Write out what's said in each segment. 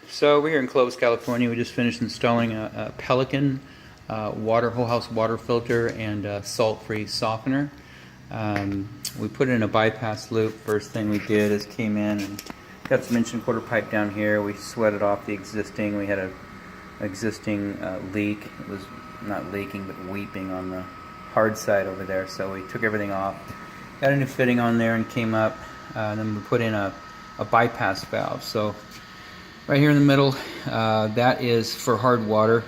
So we're here in Clovis, California. We just finished installing a Pelican whole house water filter and a salt-free softener. We put in a bypass loop. First thing we did is came in and got some 1¼ inch pipe down here. We sweated off the existing. We had an existing leak. It was not leaking but weeping on the hard side over there. So we took everything off, got a new fitting on there, and came up. And then we put in a bypass valve. So right here in the middle, that is for hard water,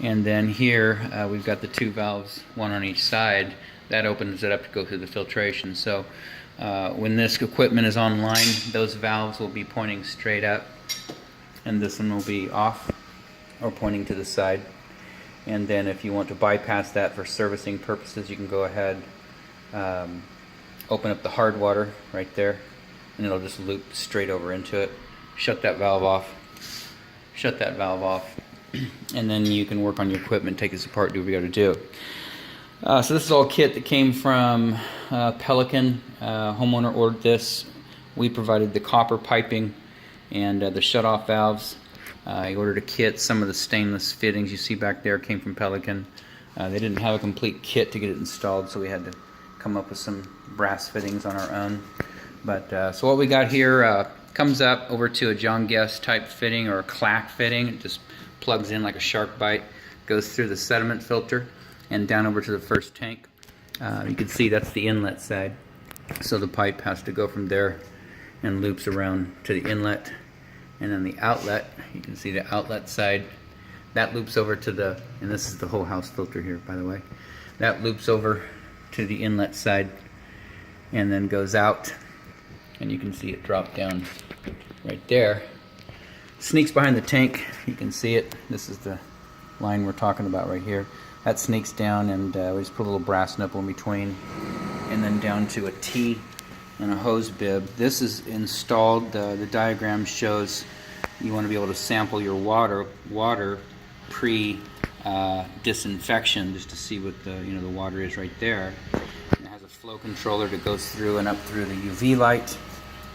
and then here we've got the two valves, one on each side. That opens it up to go through the filtration. So when this equipment is online, those valves will be pointing straight up, and this one will be off or pointing to the side. And then if you want to bypass that for servicing purposes, you can go ahead, open up the hard water right there, and it'll just loop straight over into it. Shut that valve off, and then you can work on your equipment, take this apart, do what you got to do. So this is all kit that came from Pelican. Homeowner ordered this. We provided the copper piping and the shut-off valves. He ordered a kit. Some of the stainless fittings you see back there came from Pelican. They didn't have a complete kit to get it installed, so we had to come up with some brass fittings on our own. But so what we got here comes up over to a John Guest type fitting or a clack fitting. It just plugs in like a shark bite, goes through the sediment filter and down over to the first tank. You can see that's the inlet side. So the pipe has to go from there and loops around to the inlet. And then the outlet, you can see the outlet side, that loops over to the, and this is the whole house filter here, by the way. That loops over to the inlet side and then goes out. And you can see it drop down right there. Sneaks behind the tank. You can see it. This is the line we're talking about right here. That sneaks down, and we just put a little brass nipple in between, and then down to a T and a hose bib. This is installed. The diagram shows you want to be able to sample your water pre disinfection, just to see what the the water is right there. It has a flow controller that goes through and up through the UV light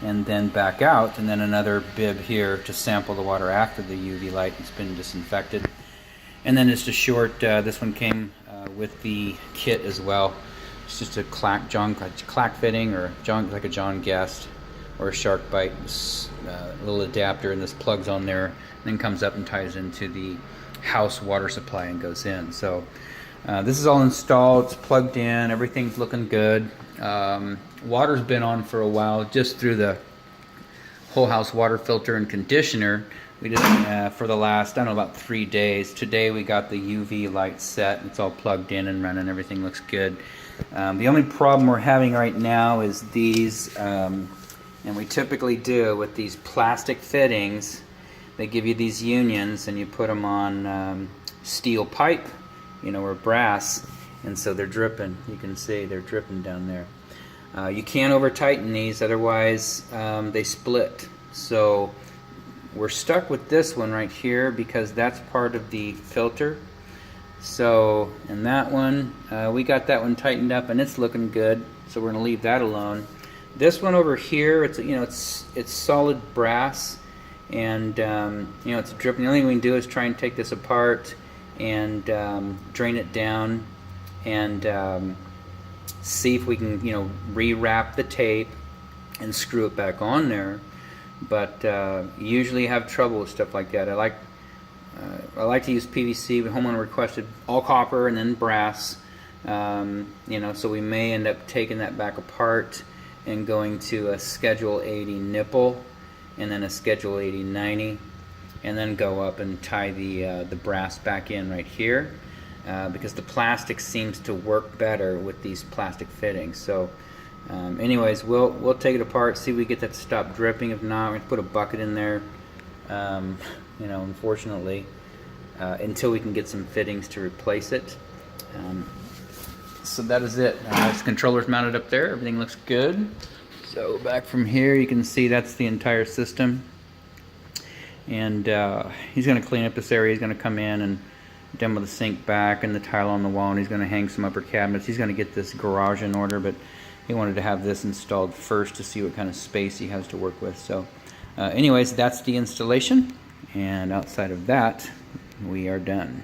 and then back out, and then another bib here to sample the water after the UV light has been disinfected. And then it's just short, this one came with the kit as well. It's just a clack fitting, or like a John Guest or a shark bite, little adapter, and this plugs on there and then comes up and ties into the house water supply and goes in. So this is all installed, it's plugged in, everything's looking good. Water's been on for a while, just through the whole house water filter and conditioner. We did it for the last, I don't know, about 3 days. Today we got the UV light set. It's all plugged in and running. Everything looks good. The only problem we're having right now is these, and we typically do with these plastic fittings. They give you these unions, and you put them on steel pipe, or brass, and so they're dripping. You can see they're dripping down there. You can't over tighten these, otherwise they split. So we're stuck with this one right here because that's part of the filter. So, and that one, we got that one tightened up and it's looking good, so we're going to leave that alone. This one over here, it's it's solid brass, and it's dripping. The only thing we can do is try and take this apart and drain it down and see if we can rewrap the tape and screw it back on there. But usually have trouble with stuff like that. I like to use PVC, but homeowner requested all copper and then brass. So we may end up taking that back apart and going to a Schedule 80 nipple and then a Schedule 80/90, and then go up and tie the brass back in right here, because the plastic seems to work better with these plastic fittings. So anyways, we'll take it apart, see if we get that to stop dripping. If not, we're going to put a bucket in there, unfortunately, until we can get some fittings to replace it. So that is it. This controller's mounted up there. Everything looks good. So back from here, you can see that's the entire system. And he's going to clean up this area. He's going to come in and demo the sink back and the tile on the wall, and he's going to hang some upper cabinets. He's going to get this garage in order, but he wanted to have this installed first to see what kind of space he has to work with. So anyways, that's the installation, And outside of that, we are done.